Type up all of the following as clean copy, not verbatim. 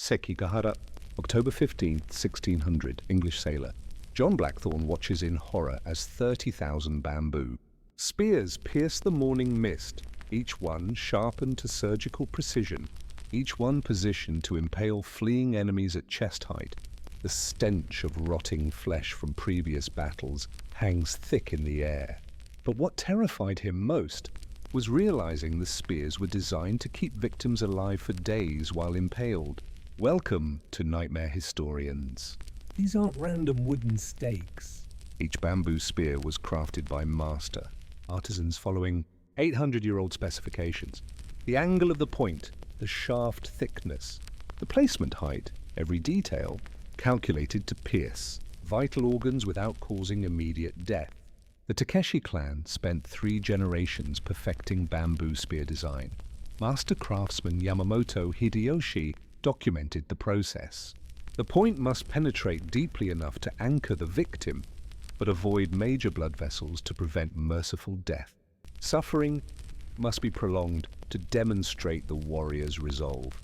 Sekigahara, October 15th, 1600, English sailor. John Blackthorne watches in horror as 30,000 bamboo spears pierce the morning mist, each one sharpened to surgical precision, each one positioned to impale fleeing enemies at chest height. The stench of rotting flesh from previous battles hangs thick in the air. But what terrified him most was realizing the spears were designed to keep victims alive for days while impaled. Welcome to Nightmare Historians. These aren't random wooden stakes. Each bamboo spear was crafted by master artisans following 800-year-old specifications. The angle of the point, the shaft thickness, the placement height, every detail calculated to pierce vital organs without causing immediate death. The Takeshi clan spent 3 generations perfecting bamboo spear design. Master craftsman Yamamoto Hideyoshi documented the process. The point must penetrate deeply enough to anchor the victim, but avoid major blood vessels to prevent merciful death. Suffering must be prolonged to demonstrate the warrior's resolve.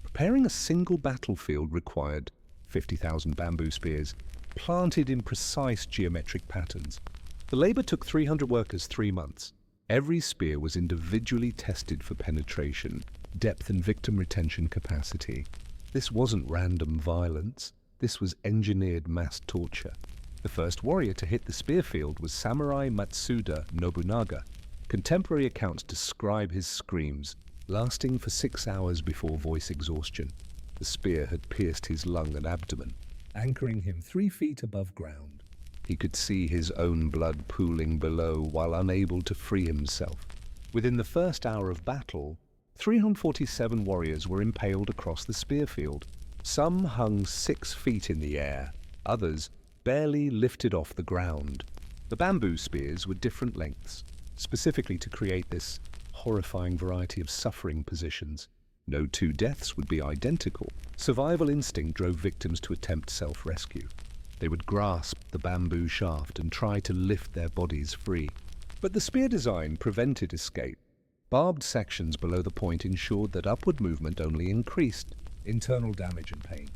Preparing a single battlefield required 50,000 bamboo spears, planted in precise geometric patterns. The labor took 300 workers 3 months. Every spear was individually tested for penetration, depth and victim retention capacity. This wasn't random violence, this was engineered mass torture. The first warrior to hit the spear field was Samurai Matsuda Nobunaga. Contemporary accounts describe his screams, lasting for 6 hours before voice exhaustion. The spear had pierced his lung and abdomen, Anchoring him 3 feet above ground. He could see his own blood pooling below while unable to free himself. Within the first hour of battle, 347 warriors were impaled across the spear field. Some hung 6 feet in the air, others barely lifted off the ground. The bamboo spears were different lengths, specifically to create this horrifying variety of suffering positions. No 2 deaths would be identical. Survival instinct drove victims to attempt self-rescue. They would grasp the bamboo shaft and try to lift their bodies free. But the spear design prevented escape. Barbed sections below the point ensured that upward movement only increased internal damage and pain.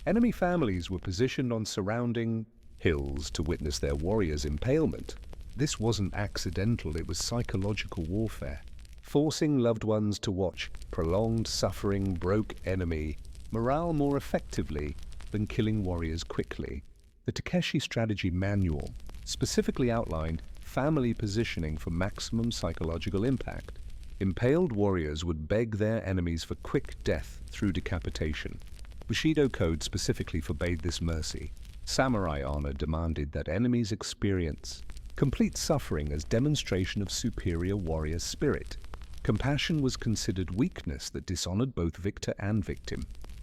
Enemy families were positioned on surrounding hills to witness their warriors' impalement. This wasn't accidental, it was psychological warfare. Forcing loved ones to watch prolonged suffering broke enemy morale more effectively than killing warriors quickly. The Takeshi Strategy Manual specifically outlined family positioning for maximum psychological impact. Impaled warriors would beg their enemies for quick death through decapitation. Bushido code specifically forbade this mercy. Samurai honor demanded that enemies experience complete suffering as demonstration of superior warrior spirit. Compassion was considered weakness that dishonored both victor and victim.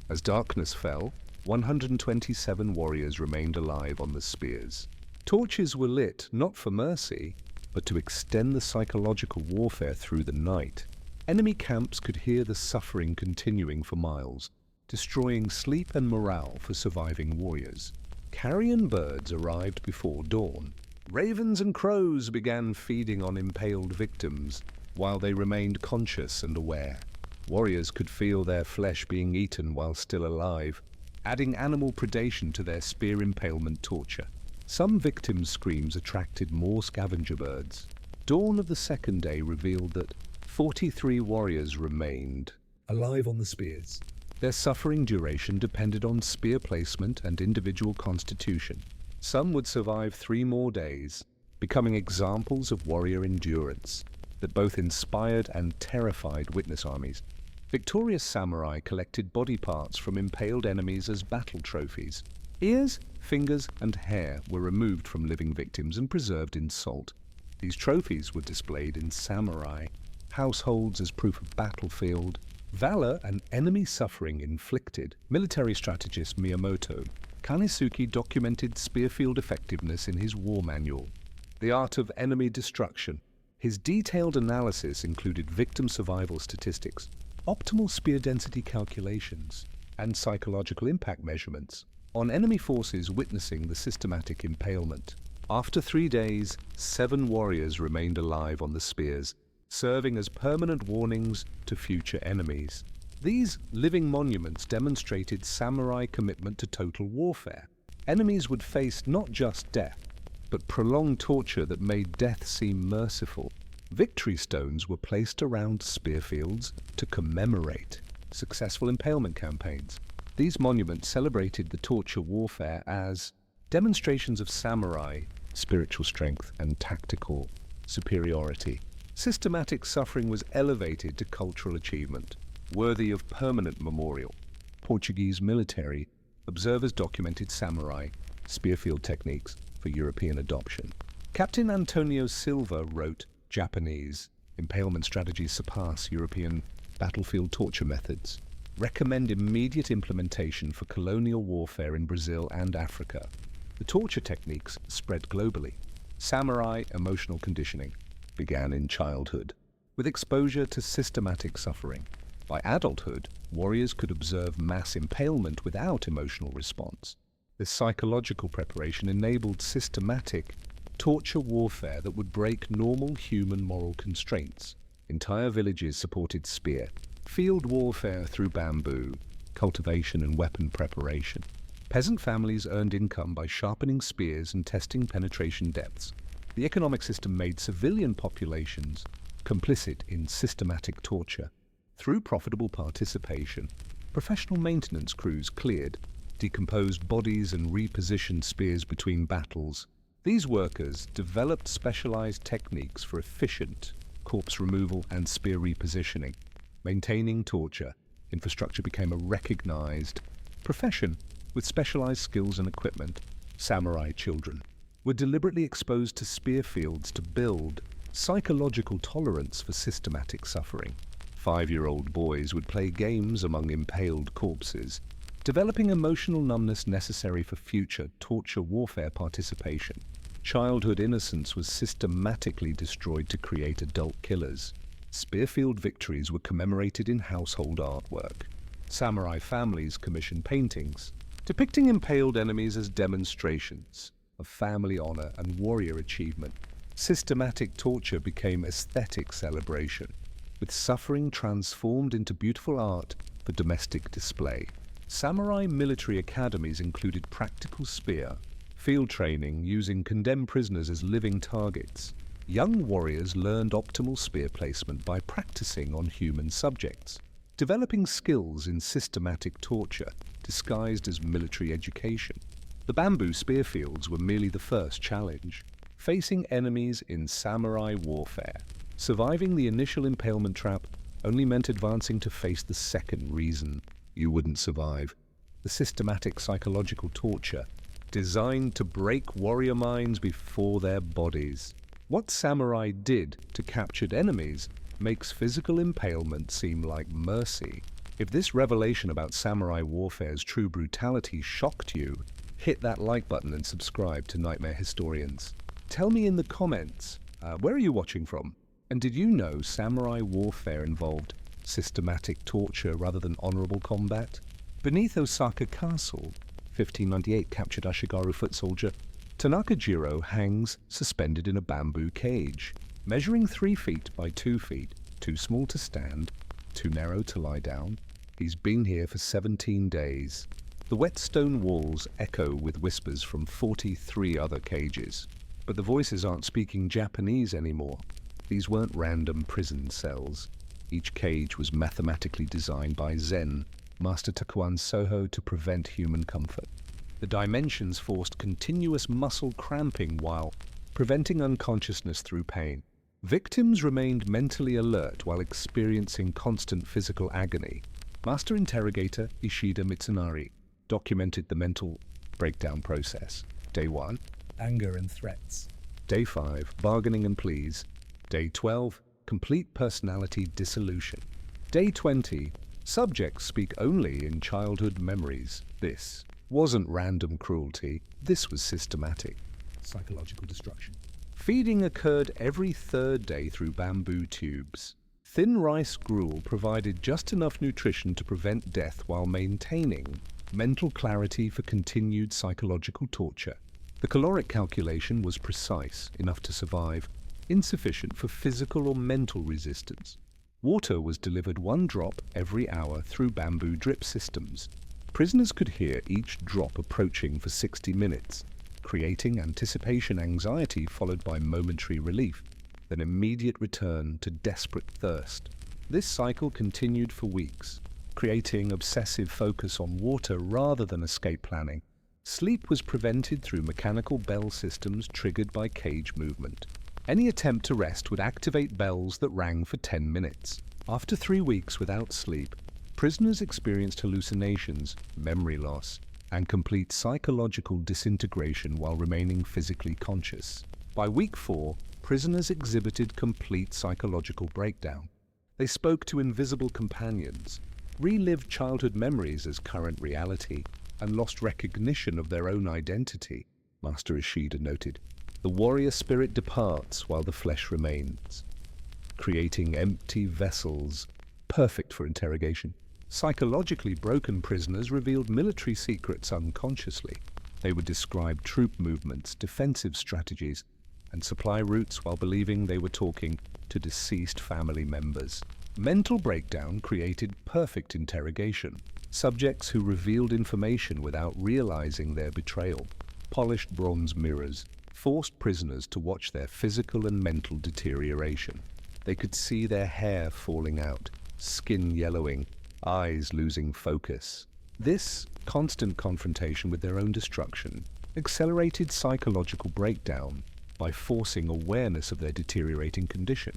As darkness fell, 127 warriors remained alive on the spears. Torches were lit not for mercy, but to extend the psychological warfare through the night. Enemy camps could hear the suffering continuing for miles, destroying sleep and morale for surviving warriors. Carrion birds arrived before dawn. Ravens and crows began feeding on impaled victims while they remained conscious and aware. Warriors could feel their flesh being eaten while still alive, adding animal predation to their spear impalement torture. Some victims' screams attracted more scavenger birds. Dawn of the second day revealed that 43 warriors remained Alive on the spears. Their suffering duration depended on spear placement and individual constitution. Some would survive 3 more days, becoming examples of warrior endurance that both inspired and terrified witness armies. Victorious samurai collected body parts from impaled enemies as battle trophies. Ears, fingers, and hair were removed from living victims and preserved in salt. These trophies were displayed in samurai households as proof of battlefield valor and enemy suffering inflicted. Military strategist Miyamoto Kanisuke documented spearfield effectiveness in his war manual, The Art of Enemy Destruction. His detailed analysis included victim survival statistics, optimal spear density calculations, and psychological impact measurements on enemy forces witnessing the systematic impalement. After 3 days, 7 warriors remained alive on the spears, serving as permanent warnings to future enemies. These living monuments demonstrated samurai commitment to total warfare. Enemies would face not just death, but prolonged torture that made death seem merciful. Victory stones were placed around spear fields to commemorate successful impalement campaigns. These monuments celebrated the torture warfare as demonstrations of samurai spiritual strength and tactical superiority. Systematic suffering was elevated to cultural achievement, worthy of permanent memorial. Portuguese military observers documented samurai spearfield techniques for European adoption. Captain Antonio Silva wrote, Japanese impalement strategies surpass European battlefield torture methods. Recommend immediate implementation for colonial warfare in Brazil and Africa. The torture techniques spread globally. Samurai emotional conditioning began in childhood, with exposure to systematic suffering. By adulthood, warriors could observe mass impalement without emotional response. This psychological preparation enabled systematic torture warfare that would break normal human moral constraints. Entire villages supported spear, field warfare through bamboo, cultivation and weapon preparation. Peasant families earned income by sharpening spears and testing penetration depths. The economic system made civilian populations complicit in systematic torture. Through profitable participation, professional maintenance crews cleared, decomposed bodies and repositioned spears between battles. These workers developed specialized techniques for efficient corpse removal and spear repositioning. Maintaining torture infrastructure became a recognized profession with specialized skills and equipment. Samurai children were deliberately exposed to spear fields to build psychological tolerance for systematic suffering. 5-year-old boys would play games among impaled corpses, developing emotional numbness necessary for future torture warfare participation. Childhood innocence was systematically destroyed to create adult killers. Spearfield victories were commemorated in household artwork. Samurai families commissioned paintings, depicting impaled enemies as demonstrations of family honor and warrior achievement. Systematic torture became aesthetic celebration, with suffering transformed into beautiful art for domestic display. Samurai military academies included practical spear, field training using condemned prisoners as living targets. Young warriors learned optimal spear placement by practicing on human subjects, developing skills in systematic torture disguised as military education. The bamboo spear fields were merely the first challenge, facing enemies in samurai warfare. Surviving the initial impalement trap only meant advancing to face the second reason you wouldn't survive: the systematic psychological torture designed to break warrior minds before their bodies. What samurai did to captured enemies makes physical impalement seem like mercy. If this revelation about samurai warfare's true brutality shocked you, hit that like button and subscribe to Nightmare Historians. Tell me in the comments, where are you watching from? And did you know samurai warfare involved systematic torture rather than honorable combat? Beneath Osaka Castle, 1598 captured Ashigaru foot soldier Tanaka Jiro hangs suspended in a bamboo cage, measuring 3 feet by 2 feet, too small to stand, too narrow to lie down. He's been here for 17 days. The wet stone walls echo with whispers from 43 other cages. But the voices aren't speaking Japanese anymore. These weren't random prison cells. Each cage was mathematically designed by Zen Master Takuan Soho to prevent human comfort. The dimensions forced continuous muscle cramping while preventing unconsciousness through pain. Victims remained mentally alert while experiencing constant physical agony. Master Interrogator Ishida Mitsunari documented the mental breakdown process. Day 1, Anger and threats. Day 5, bargaining and pleas. Day 12, complete personality dissolution. Day 20, subjects speak only in childhood memories. This wasn't random cruelty, this was systematic. Psychological destruction. Feeding occurred every 3rd day through bamboo tubes. Thin rice gruel provided just enough nutrition to prevent death while maintaining mental clarity for continued psychological torture. The caloric calculation was precise, enough to survive, insufficient for physical or mental resistance. Water was delivered 1 drop every hour through bamboo drip systems. Prisoners could hear each drop approaching for 60 minutes, creating anticipation anxiety followed by momentary relief, then immediate return to desperate thirst. This cycle continued for weeks, creating obsessive focus on water rather than escape planning. Sleep was prevented through mechanical bell systems triggered by cage movement. Any attempt to rest would activate bells that rang for 10 minutes. After 3 weeks without sleep, prisoners experienced hallucinations, memory loss, and complete psychological disintegration while remaining physically conscious. By week 4, prisoners exhibited complete psychological breakdown. They spoke to invisible companions, relived childhood memories as current reality, and lost recognition of their own identity. Master Ishida noted, "The warrior spirit departs while the flesh remains, creating empty vessels perfect for interrogation." Psychologically broken prisoners revealed military secrets unconsciously. They would describe troop movements, defensive strategies, and supply routes while believing they were talking to deceased family members. Mental breakdown created perfect interrogation. Subjects who revealed information without realizing their betrayal. Polished bronze mirrors forced prisoners to watch their physical and mental deterioration. They could see their hair falling out, skin yellowing, eyes losing focus. This constant confrontation with their own destruction accelerated psychological breakdown by forcing awareness of their deteriorating condition.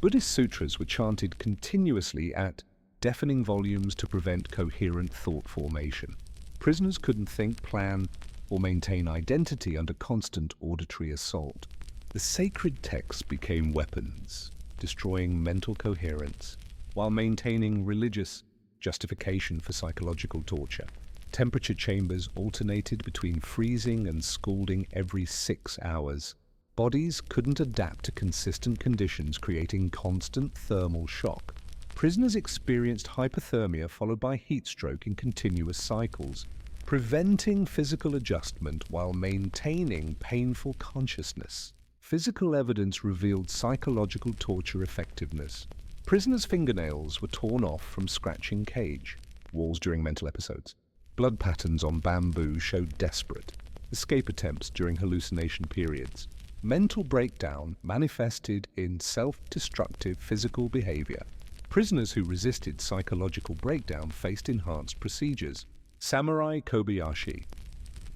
Buddhist sutras were chanted continuously at deafening volumes to prevent coherent thought formation. Prisoners couldn't think, plan, or maintain identity under constant auditory assault. The sacred texts became weapons, destroying mental coherence, while maintaining religious justification for psychological torture. Temperature chambers alternated between freezing and scalding every 6 hours. Bodies couldn't adapt to consistent conditions, creating constant thermal shock. Prisoners experienced hypothermia followed by heat stroke in continuous cycles, preventing physical adjustment while maintaining painful consciousness. Physical evidence revealed psychological torture effectiveness. Prisoners' fingernails were torn off from scratching cage walls during mental episodes. Blood patterns on bamboo showed desperate escape attempts during hallucination periods. Mental breakdown manifested in self-destructive physical behavior. Prisoners who resisted psychological breakdown faced enhanced procedures. Samurai Kobayashi.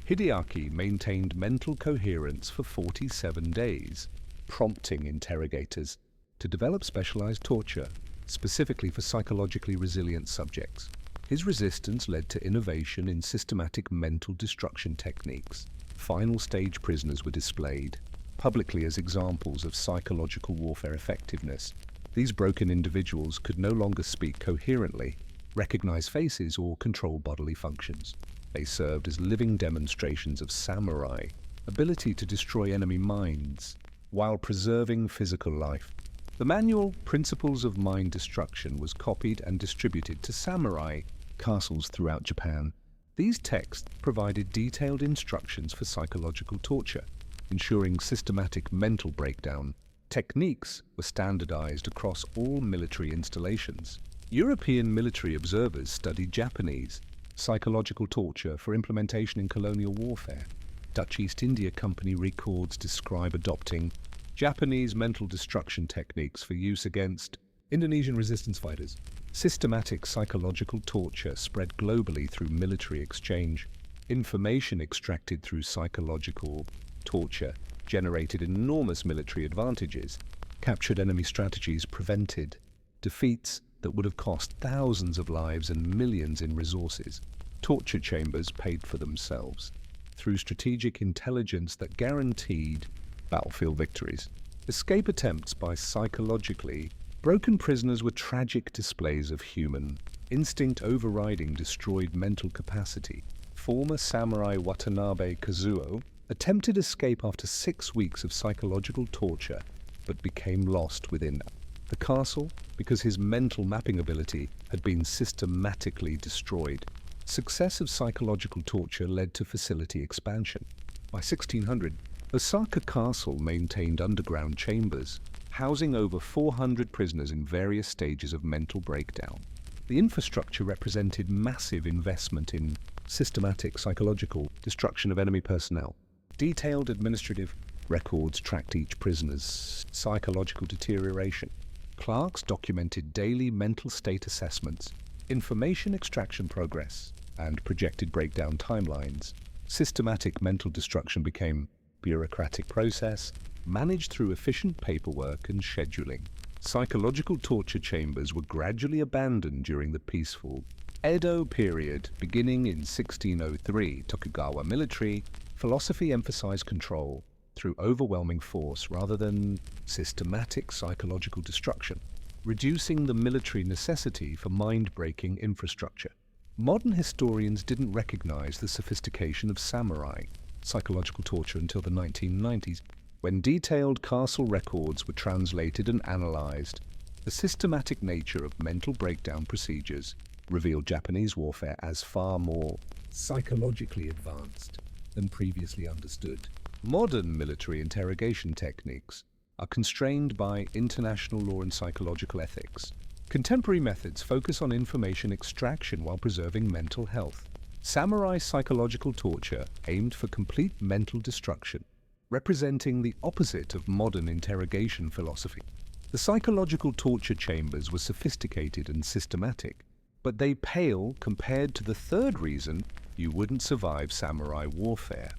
Hideaki maintained mental coherence for 47 days, prompting interrogators to develop specialized torture, specifically for psychologically resilient subjects. His resistance led to innovation in systematic mental destruction techniques. Final stage prisoners were displayed publicly as examples of psychological warfare effectiveness. These broken individuals could no longer speak coherently, recognize faces, or control bodily functions. They served as living demonstrations of samurai ability to destroy enemy minds while preserving physical life. The manual Principles of Mind Destruction was copied and distributed to samurai castles throughout Japan. These texts provided detailed instructions for psychological torture, ensuring systematic mental breakdown. Techniques were standardized across all military installations. European military observers studied Japanese psychological torture for implementation in colonial warfare. Dutch East India Company records describe adopting Japanese mental destruction techniques for use against Indonesian resistance fighters. Systematic psychological torture spread globally through military exchange. Information extracted through psychological torture generated enormous military advantages. Captured enemy strategies prevented defeats that would have cost thousands of lives and millions in resources. Torture chambers paid for themselves through strategic intelligence that guaranteed battlefield victories. Escape attempts by psychologically broken prisoners were tragic displays of human instinct overriding destroyed mental capacity. Former samurai Watanabe Kazuo attempted escape after 6 weeks of psychological torture, but became lost within the castle because his mental mapping ability had been systematically destroyed. Success of psychological torture led to facility expansion. By 1600, Osaka Castle maintained underground chambers, housing over 400 prisoners in various stages of mental breakdown. The infrastructure represented massive investment in systematic psychological destruction of enemy personnel. Detailed administrative records tracked each prisoner's psychological deterioration. Clerks documented daily mental state assessments, information extraction progress, and projected breakdown timelines. Systematic mental destruction became bureaucratic process, managed through efficient paperwork and scheduling. Psychological torture chambers were gradually abandoned during the peaceful Edo period. Beginning in 1603, Tokugawa military philosophy emphasized control through overwhelming force rather than systematic psychological destruction, reducing the military necessity for mind-breaking infrastructure. Modern historians didn't recognize the sophistication of samurai psychological torture until the 1990s, when detailed castle records were translated and analyzed. The systematic nature of mental breakdown procedures revealed Japanese warfare as far more Psychologically advanced than previously understood. modern military interrogation techniques are constrained by international law and psychological ethics. Contemporary methods focus on information extraction while preserving mental health. Samurai psychological torture aimed for complete mental destruction, representing the opposite of modern interrogation philosophy. The psychological torture chambers were sophisticated and systematic, but they pale compared to the third reason you wouldn't survive samurai warfare.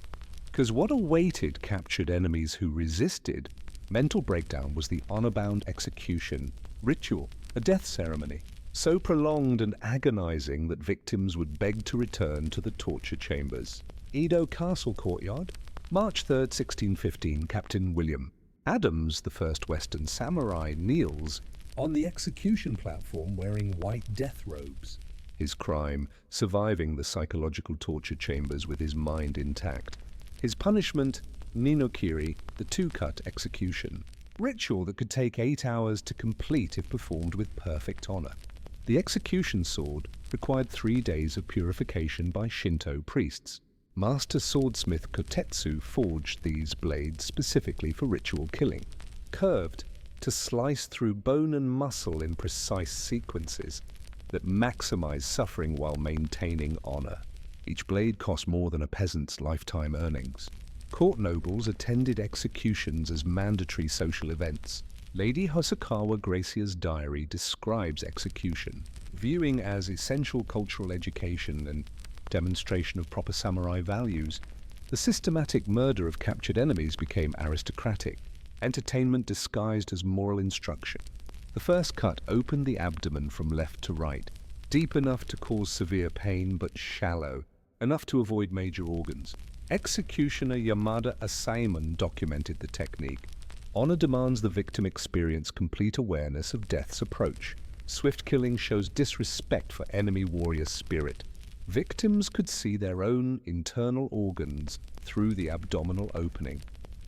Because what awaited captured enemies who resisted, mental breakdown was the honor-bound execution ritual, a death ceremony, so prolonged and agonizing that victims would beg to return to the torture chambers. Edo Castle Courtyard, March 3, 1615, Captain William Adams, the first Western samurai, kneels On the execution platform wearing white death robes. his crime, surviving the psychological torture chambers with his mind intact. His punishment, ninokiri, the two-cut execution, ritual that could take 8 hours to complete if performed with perfect honor. The execution sword required 3 days of purification by Shinto priests. Master swordsmith Kotetsu forged these blades specifically for ritual killing, curved to slice through bone and muscle in precise sequences that maximize suffering while maintaining honor. Each blade cost more than a peasant's lifetime earnings. Court nobles attended executions as mandatory social events. Lady Hosokawa Gracie's diary describes execution, viewing as essential cultural education and demonstration of proper samurai values. The systematic murder of captured enemies became aristocratic, entertainment disguised as moral instruction. The first cut opened the abdomen from left to right, deep enough to cause severe pain but shallow enough to avoid major organs. Executioner Yamada Asaemon documented the technique. Honor demands the victim experience complete awareness of death's approach. Swift killing shows disrespect for enemy warrior spirit. Victims could see their own internal organs through the abdominal opening.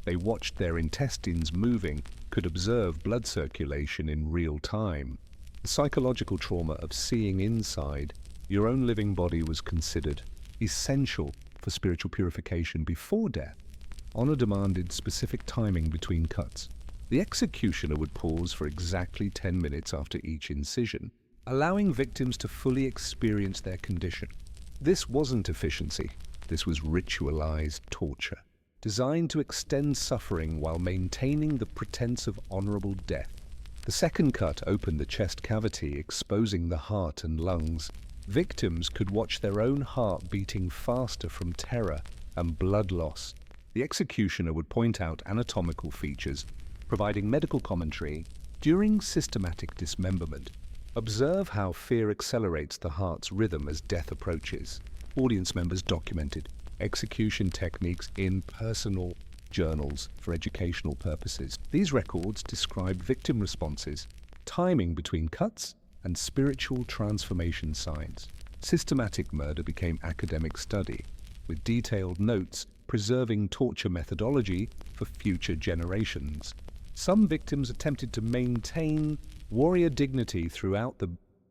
They watched their intestines moving, could observe blood circulation in real time. The psychological trauma of seeing inside your own living body was considered essential for spiritual purification before death. Honor demanded specific timing between cuts. The executioner would pause for exactly 10 minutes after each incision, allowing victims to fully experience their condition. This wasn't efficiency. This was ritualized torture, designed to extend suffering while maintaining the pretense of honorable death. The second cut opened the chest cavity, exposing the heart and lungs. Victims could watch their own heart beating faster from terror and blood loss. The executioner would point out anatomical features, providing medical commentary. During systematic dismemberment, observe how fear accelerates the heart's rhythm as death approaches. Audience members documented execution techniques in personal journals for educational purposes. These records described victim responses, timing between cuts, and spiritual transformation signs. Systematic murder became academic study, with detailed notes preserving torture methodology for future generations. Some victims attempted to maintain warrior dignity throughout the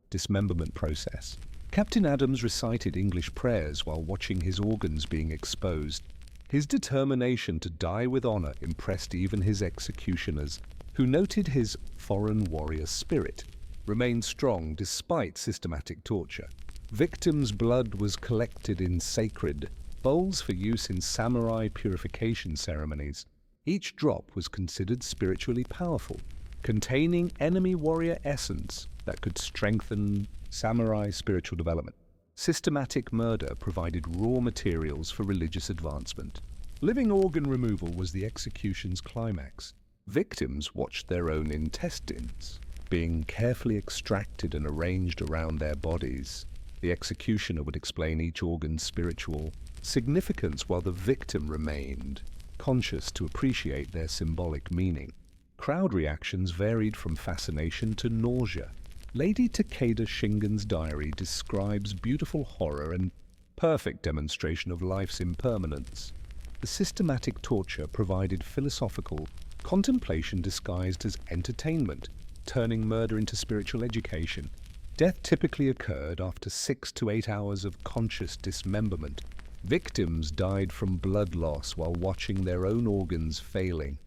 dismemberment process. Captain Adams recited English prayers while watching his organs being exposed. His determination to die with honor impressed even his executioners. who noted his foreign warrior spirit remained strong despite systematic torture. Victims' blood was collected in sacred bowls for use in samurai purification ceremonies. Each drop was considered spiritually powerful, containing enemy warrior essence that could strengthen samurai spiritual development. Systematic murder provided raw materials for religious advancement. Living organ removal was the execution's climax. Victims watched their own intestines being carefully extracted and arranged around their bodies. The executioner would explain each organ's spiritual significance while the victim remained conscious to appreciate their symbolic meaning. Crowd reactions varied from fascination to nausea. Lady Takeda Shingen's diary describes beautiful horror and perfect demonstration of life's impermanence. The systematic torture provided philosophical contemplation disguised as entertainment, turning murder into spiritual education. Death typically occurred after 6 to 8 hours of conscious dismemberment. Victims died from blood loss while watching their own organs failing.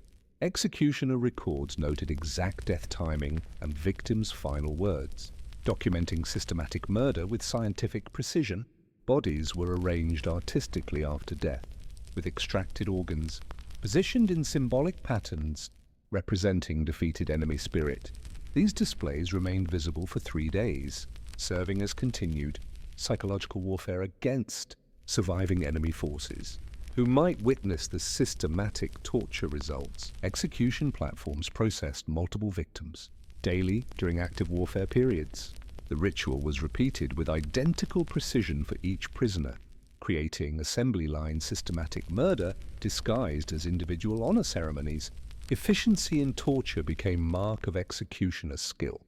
Executioner records noted exact death timing and victims' final words. Documenting systematic murder with scientific precision, bodies were arranged artistically after death, with extracted organs positioned in symbolic patterns representing defeated enemy spirit. These displays remained visible for 3 days, serving as continued psychological warfare against surviving enemy forces, who might witness the systematic torture results. Execution platforms processed multiple victims daily during active warfare periods. The ritual was repeated with identical precision for each prisoner, creating assembly line systematic murder disguised as individual honor ceremonies. Efficiency in torture became mark of executioner skill.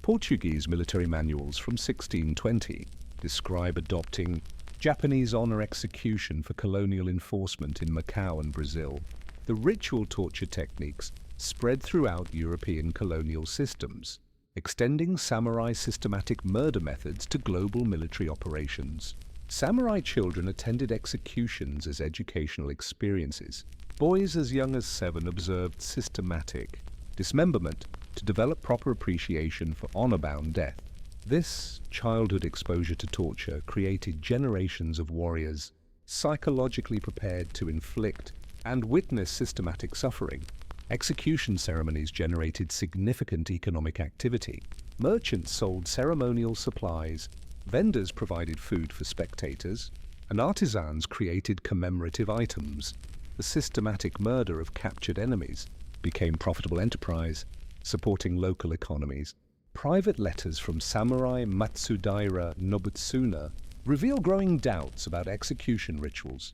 Portuguese military manuals from 1620 describe adopting Japanese honor execution for colonial enforcement in Macau and Brazil. The ritual torture techniques spread throughout European colonial systems, extending samurai systematic murder methods to global military operations. Samurai children attended executions as educational experiences. Boys as young as 7 observed systematic dismemberment to develop proper appreciation for honor-bound death. This childhood exposure to torture created generations of warriors psychologically prepared to inflict and witness systematic suffering. Execution ceremonies generated significant economic activity. Merchants sold ceremonial supplies, vendors provided food for spectators, and artisans created commemorative items. The systematic murder of captured enemies became profitable enterprise, supporting local economies. Private letters from samurai Matsudaira Nobutsuna reveal growing doubts about execution rituals.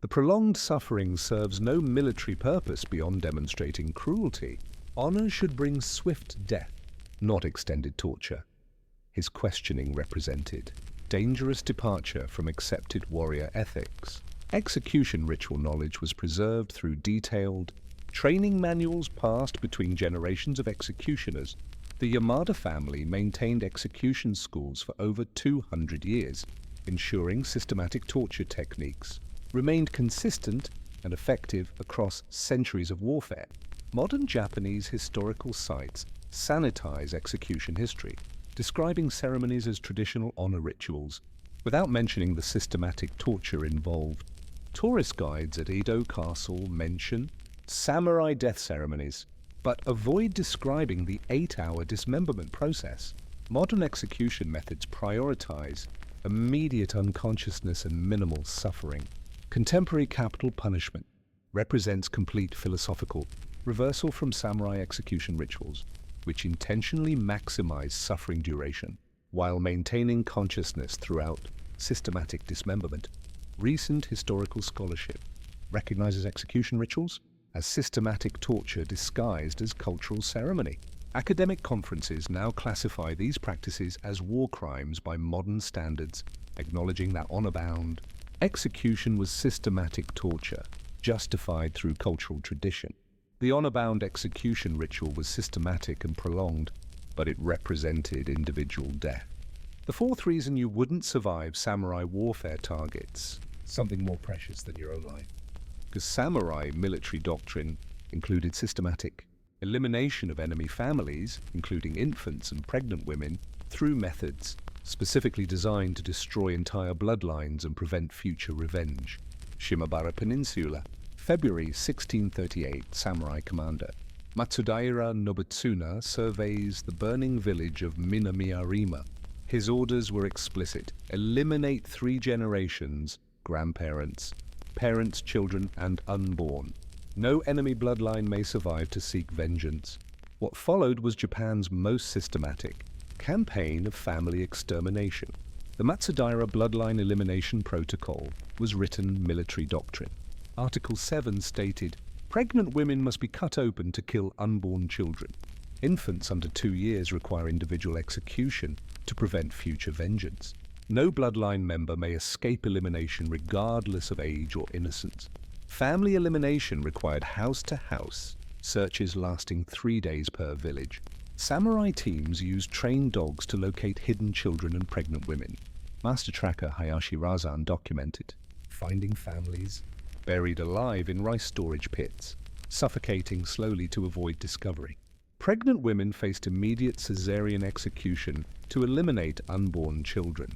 The prolonged suffering serves no military purpose beyond demonstrating cruelty. Honor should bring swift death, not extended torture. His questioning represented dangerous departure from accepted warrior ethics. Execution ritual knowledge was preserved through detailed training manuals passed between generations of executioners. The Yamada family maintained execution schools for over 200 years, ensuring systematic torture techniques remained consistent and effective across centuries of warfare. Modern Japanese historical sites sanitize execution history, describing ceremonies as traditional honor rituals, without mentioning the systematic torture involved. Tourist guides at Edo Castle mention samurai death ceremonies, but avoid describing the 8-hour dismemberment process. Modern execution methods prioritize immediate unconsciousness and minimal suffering. Contemporary capital punishment represents complete philosophical reversal from samurai execution rituals, which intentionally maximize suffering duration while maintaining consciousness throughout systematic dismemberment. Recent historical scholarship recognizes execution rituals as systematic torture disguised as cultural ceremony. Academic conferences now classify these practices as war crimes by modern standards, acknowledging that honor-bound execution was systematic torture, justified through cultural tradition. The honor-bound execution ritual was systematic and prolonged, but it represented individual death. The fourth reason you wouldn't survive samurai warfare targets Something more precious than your own life. because samurai military doctrine included systematic elimination of enemy families, including infants and pregnant women, through methods specifically designed to destroy entire bloodlines and prevent future revenge. Shimabara Peninsula, February 1638, samurai commander. Matsudaira Nobutsuna surveys the burning village of Minamiarima. His orders were explicit: eliminate 3 generations, grandparents, parents, children, and unborn. No enemy bloodline may survive to seek vengeance. What followed was Japan's most systematic campaign of family extermination. The Matsudaira Bloodline Elimination Protocol was written military doctrine. Article 7 stated, pregnant women must be cut open to kill unborn children. Infants under 2 years require individual execution to prevent future vengeance. No bloodline member may escape elimination regardless of age or innocence. Family elimination required house-to-house searches lasting 3 days per village. Samurai teams used trained dogs to locate hidden children and pregnant women. Master tracker Hayashi Razan documented Finding families buried alive in rice storage pits, suffocating slowly to avoid discovery. Pregnant women faced immediate caesarean execution to eliminate unborn children.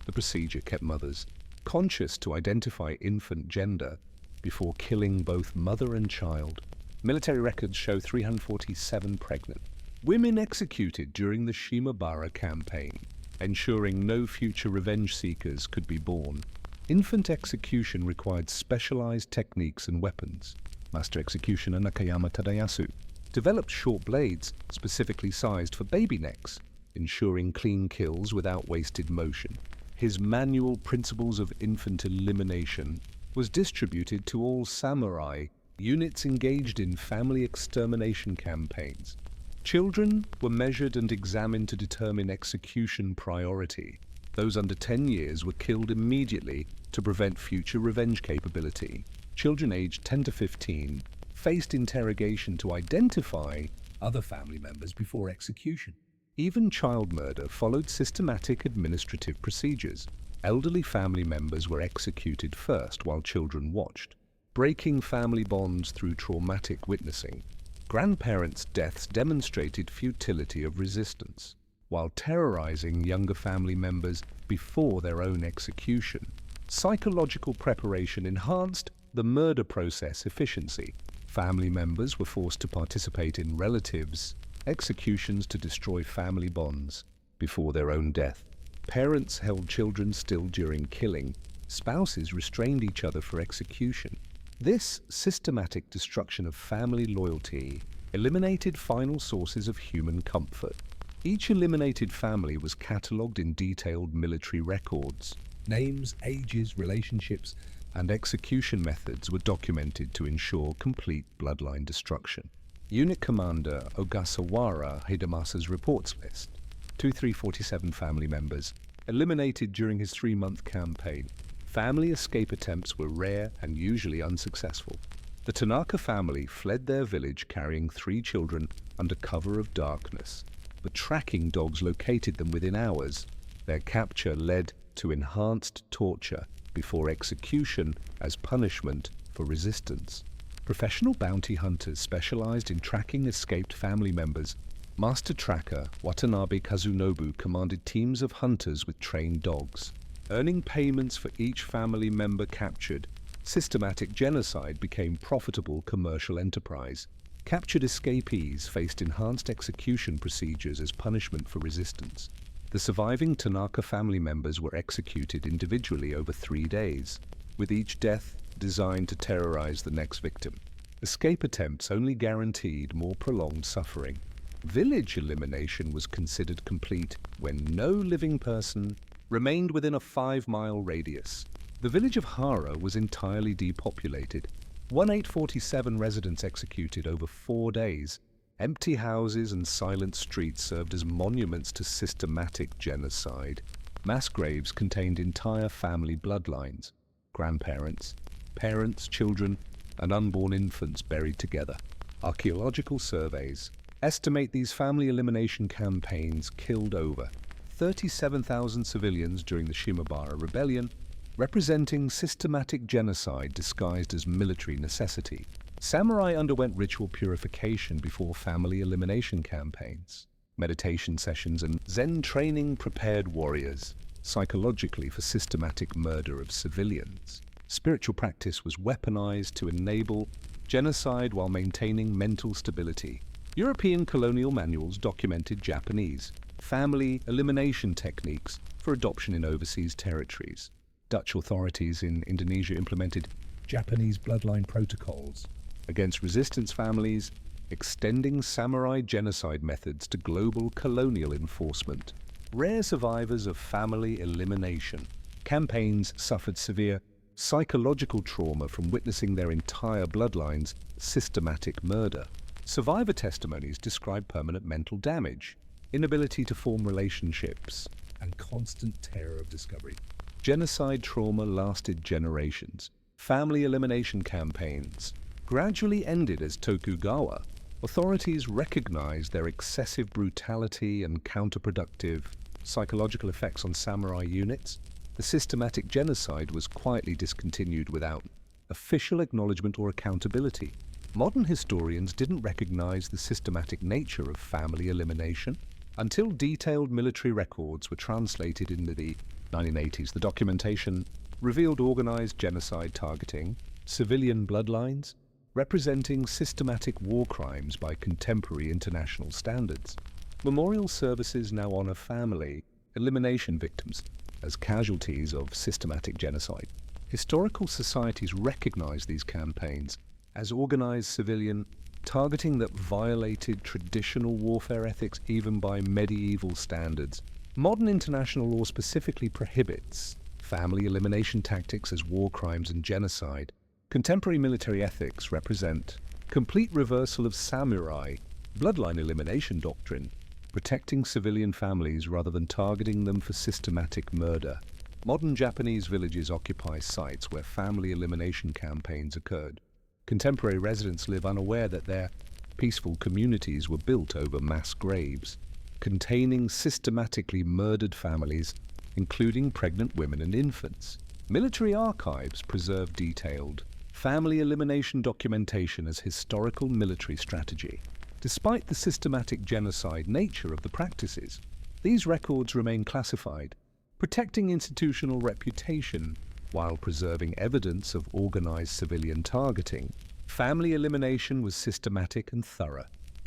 The procedure kept mothers conscious to identify infant gender before killing both mother and child. Military records show 347 pregnant women executed during the Shimabara campaign, ensuring no future revenge seekers could be born. Infant execution required specialized techniques and weapons. Master executioner Nakayama Tadayasu developed short blades specifically sized for baby necks, ensuring clean kills without wasted motion. His manual Principles of Infant Elimination was distributed to all samurai units engaged in family extermination campaigns. Children were measured and examined to determine execution priority. Those under 10 years were killed immediately to prevent future revenge capability. Children aged 10 to 15 faced interrogation to identify other family members before execution. Even child murder followed systematic administrative procedures. Elderly family members were executed first while children watched, breaking family bonds through traumatic witnessing. Grandparents' deaths demonstrated futility of resistance, while terrorizing younger family members before their own execution. Psychological preparation enhanced the murder process efficiency. Family members were forced to participate in relatives' executions to destroy family bonds before their own death. Parents held children still during killing. Spouses restrained each other for execution. This systematic destruction of family loyalty eliminated final sources of human comfort. Each eliminated family was catalogued in detailed military records. Names, ages, relationships, and execution methods were documented to ensure complete bloodline destruction. Unit Commander Ogasawara Hidemasa's reports list: 2347 family members eliminated during his 3-month campaign. Family escape attempts were rare and usually unsuccessful. The Tanaka family fled their village carrying 3 children under cover of darkness, but tracking dogs located them within hours. Their capture led to enhanced torture before execution as punishment for resistance. Professional bounty hunters specialized in tracking escaped family members. Master tracker Watanabe Kazunobu commanded teams of hunters with trained dogs. Earning payments for each family member captured, systematic genocide became profitable commercial enterprise. Captured escapees faced enhanced execution procedures as punishment for resistance. The surviving Tanaka family members were executed individually over 3 days, with each death designed to terrorize the next victim. Escape attempts only guaranteed more prolonged suffering. Village elimination was considered complete when no living person remained within a 5-mile radius. The village of Hara was entirely depopulated. 1847 residents executed over 4 days. Empty houses and silent streets served as monuments to systematic genocide. Mass graves contained entire family bloodlines: grandparents, parents, children, and unborn infants buried together. Archaeological surveys estimate these family elimination campaigns killed over 37,000 civilians during the Shimabara Rebellion, representing systematic genocide disguised as military necessity. Samurai underwent ritual purification before family elimination campaigns. Meditation sessions and Zen training prepared warriors psychologically for systematic murder of civilians. Spiritual practice was weaponized to enable genocide while maintaining mental stability. European colonial manuals documented Japanese family elimination techniques for adoption in overseas territories. Dutch authorities in Indonesia implemented Japanese bloodline protocols against resistance families, extending samurai genocide methods to global colonial enforcement. Rare survivors of family elimination campaigns suffered severe psychological trauma from witnessing their entire bloodline's systematic murder. Survivor testimonies describe permanent mental damage, inability to form relationships, and constant terror of discovery. Genocide trauma lasted generations. Family elimination campaigns gradually ended as Tokugawa authorities recognized their excessive brutality and counterproductive psychological effects on samurai units. The systematic genocide was quietly discontinued without official acknowledgement or accountability. Modern historians didn't recognize the systematic nature of family elimination until detailed military records were translated into the 1980s. The documentation revealed organized genocide targeting civilian bloodlines, representing systematic war crimes by contemporary international standards. Memorial services now honor family elimination victims as casualties of systematic genocide. Historical societies recognize these campaigns as organized civilian targeting that violated traditional warfare ethics even by medieval standards. Modern international law specifically prohibits family elimination tactics as war crimes and genocide. Contemporary military ethics represent complete reversal of samurai bloodline elimination doctrine, protecting civilian families rather than targeting them for systematic murder. Modern Japanese villages occupy sites where family elimination campaigns occurred. Contemporary residents live unaware that their peaceful communities were built over mass graves, containing systematically murdered families, including pregnant women and infants. Military archives preserve detailed family elimination documentation as historical military strategy. Despite the systematic genocide nature of the practices, these records remain classified, protecting institutional reputation while preserving evidence of organized civilian targeting. Family elimination was systematic and thorough,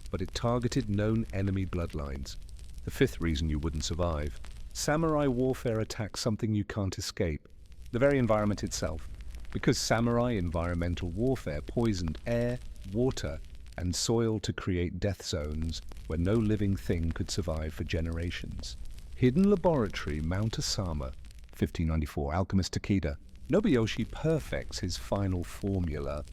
but it targeted known enemy bloodlines. The fifth reason you wouldn't survive. Samurai warfare attacks something you can't escape, the very environment itself. Because samurai environmental warfare poisoned air, water, and soil to create death zones where no living thing could survive for generations. Hidden Laboratory, Mount Osama, 1594, alchemist Takeda. Nobuyoshi perfects his final formula.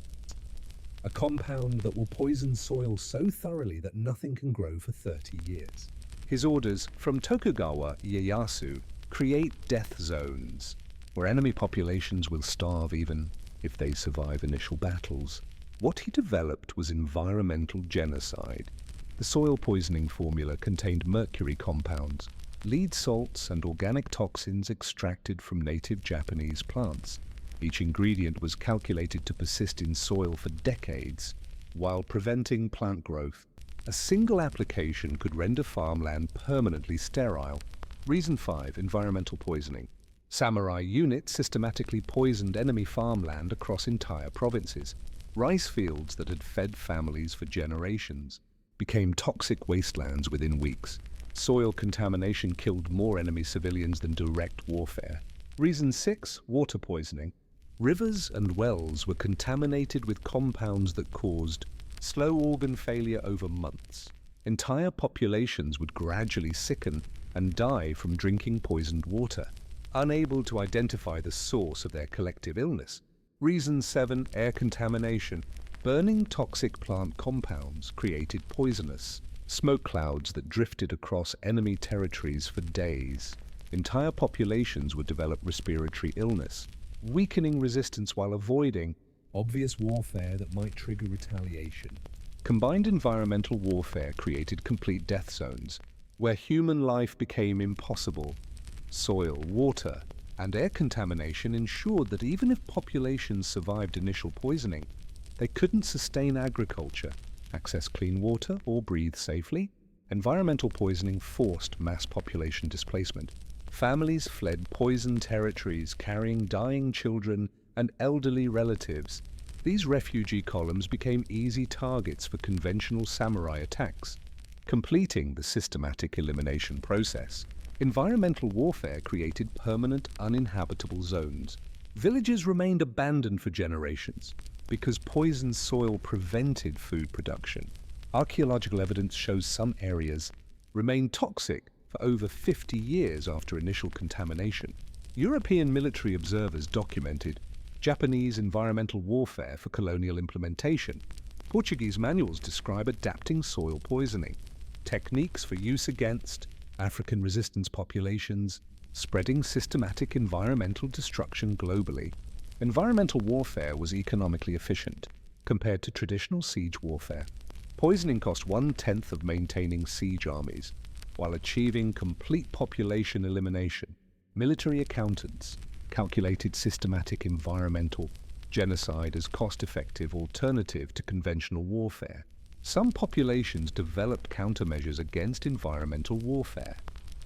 A compound that will poison soil so thoroughly that nothing can grow for 30 years. His orders from Tokugawa Ieyasu create death zones where enemy populations will starve even if they survive initial battles. What he developed was environmental genocide. The soil poisoning formula contained mercury compounds, lead salts, and organic toxins extracted from native Japanese plants. Each ingredient was calculated to persist in soil for decades while preventing plant growth. A single application could render farmland permanently sterile. Reason 5. Environmental poisoning. Samurai units systematically poisoned enemy farmland across entire provinces. Rice fields that had fed families for generations became toxic wastelands within weeks. Soil contamination killed more enemy civilians than direct warfare. Reason 6. Water poisoning. Rivers and wells were contaminated with compounds that caused slow organ failure over months. Entire populations would gradually sicken and die from drinking poisoned water, unable to identify the source of their collective illness. Reason 7. Air contamination. Burning toxic plant compounds created poisonous smoke clouds that drifted across enemy territories for days. Entire populations would develop respiratory illness, weakening resistance while avoiding obvious warfare that might trigger retaliation. Combined environmental warfare created complete death zones, where human life became impossible. Soil, water, and air contamination ensured that even if populations survived initial poisoning, They couldn't sustain agriculture, access clean water, or breathe safely. Environmental poisoning forced mass population displacement. Families fled poisoned territories, carrying dying children and elderly relatives. These refugee columns became easy targets for conventional samurai attacks, completing the systematic elimination process. Environmental warfare created permanent uninhabitable zones. Villages remained abandoned for generations because poisoned soil prevented food production. Archaeological evidence shows some areas remained toxic for over 50 years after initial contamination. European military observers documented Japanese environmental warfare for colonial implementation. Portuguese manuals describe adapting soil poisoning, techniques for use against African resistance populations, spreading systematic environmental destruction globally. Environmental warfare was economically efficient compared to traditional siege warfare. Poisoning cost 1/10 of maintaining siege armies, while achieving complete population elimination. Military accountants calculated systematic environmental genocide as cost-effective alternative to conventional warfare. Some populations developed countermeasures against environmental warfare.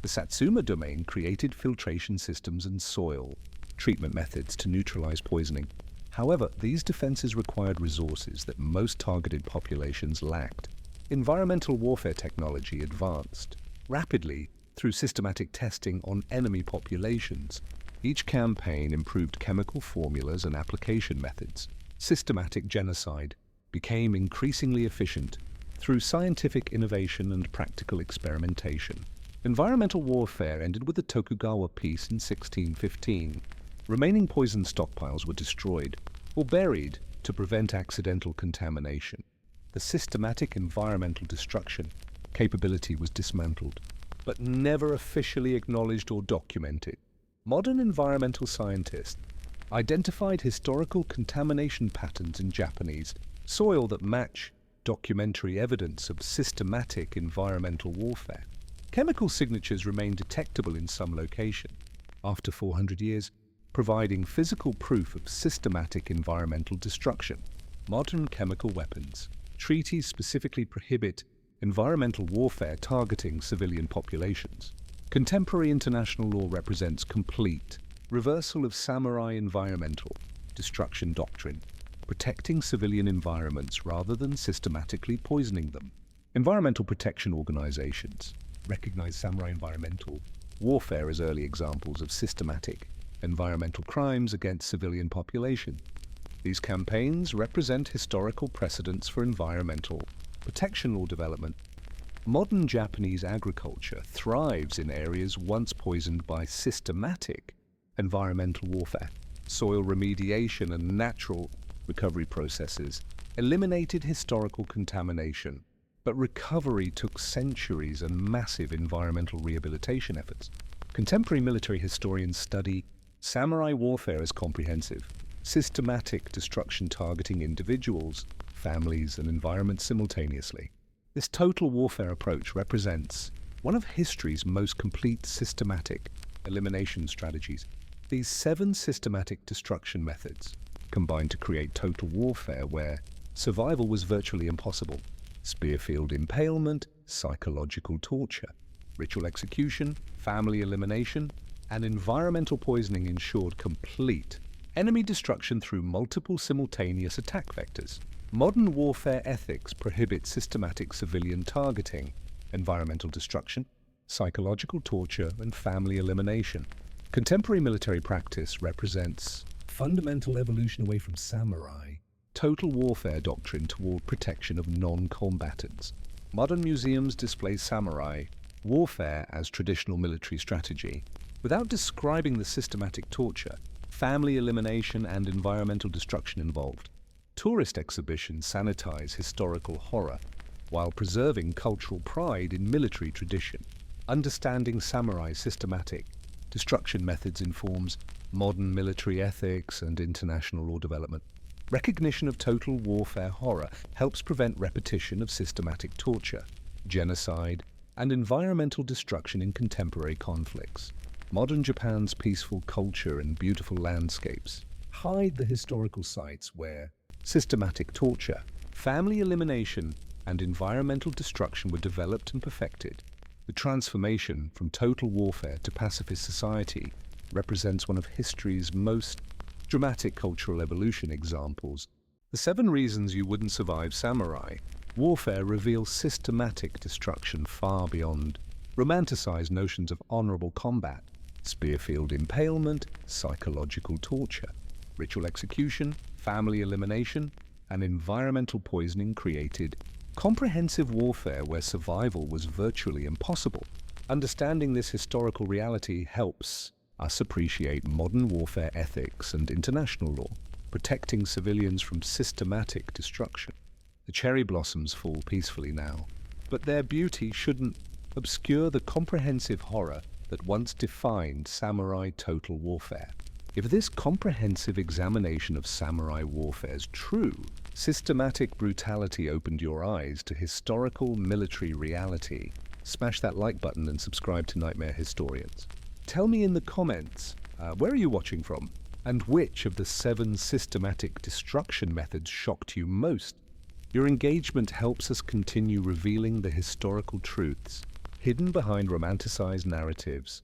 The Satsuma domain created filtration systems and soil treatment methods to neutralize poisoning. However, these defenses required resources that most targeted populations lacked. Environmental warfare technology advanced rapidly through systematic testing on enemy populations. Each campaign improved chemical formulas and application methods. Systematic genocide became increasingly efficient through scientific innovation and practical experimentation. Environmental warfare ended with the Tokugawa Peace in 1615. Remaining poison stockpiles were destroyed or buried to prevent accidental contamination. The systematic environmental destruction capability was dismantled, but never officially acknowledged or documented. Modern environmental scientists identified historical contamination patterns in Japanese soil that match documentary evidence of systematic environmental warfare. Chemical signatures remain detectable in some locations after 400 years, providing physical proof of systematic environmental destruction. Modern chemical weapons. Treaties specifically prohibit environmental warfare targeting civilian populations. Contemporary international law represents complete reversal of samurai environmental destruction doctrine, protecting civilian environments rather than systematically poisoning them. Environmental protection organizations recognize samurai environmental warfare as early examples of systematic environmental crimes against civilian population. These campaigns represent historical precedents for environmental protection law development. Modern Japanese agriculture thrives in areas once poisoned by systematic environmental warfare. Soil remediation and natural recovery processes eliminated historical contamination, but recovery took centuries and massive environmental rehabilitation efforts. Contemporary military historians study samurai warfare as comprehensive, systematic destruction targeting individuals, families, and environments simultaneously. This total warfare approach represents one of history's most complete systematic elimination strategies. These 7 systematic destruction methods combined to create total warfare where survival was virtually impossible. Spearfield impalement, psychological torture, ritual execution, family elimination, and environmental poisoning ensured complete enemy destruction through multiple simultaneous attack vectors. Modern warfare ethics prohibit systematic civilian targeting, environmental destruction, psychological torture, and family elimination. Contemporary military practice represents fundamental evolution away from samurai, total warfare doctrine toward protection of non-combatants. Modern museums display samurai warfare as traditional military strategy. Without describing the systematic torture, family elimination, and environmental destruction involved, tourist exhibitions sanitize historical horror while preserving cultural pride in military tradition. Understanding samurai systematic destruction methods informs modern military ethics and international law development. Recognition of total warfare horror helps prevent repetition of systematic torture, genocide, and environmental destruction in contemporary conflicts. Modern Japan's peaceful culture and beautiful landscapes hide the historical sites where Systematic torture, family elimination, and environmental destruction were developed and perfected. The transformation from total warfare to pacifist society represents one of history's most dramatic cultural evolution examples. The 7 Reasons You Wouldn't Survive Samurai warfare reveals systematic destruction far beyond romanticized notions of honorable combat, spearfield impalement, psychological torture, ritual execution, family elimination, and environmental poisoning created comprehensive warfare where survival was virtually impossible. Understanding this historical reality helps us appreciate modern warfare ethics and international law, protecting civilians from systematic destruction. The cherry blossoms fall peacefully now, but their beauty shouldn't obscure the comprehensive horror that once defined samurai total warfare. If this comprehensive examination of samurai warfare is true, systematic brutality opened your eyes to historical military reality. Smash that like button and subscribe to Nightmare Historians. Tell me in the comments, where are you watching from? And which of the 7 systematic destruction methods shocked you most? Your engagement helps us continue revealing the historical truths hidden behind romanticized narratives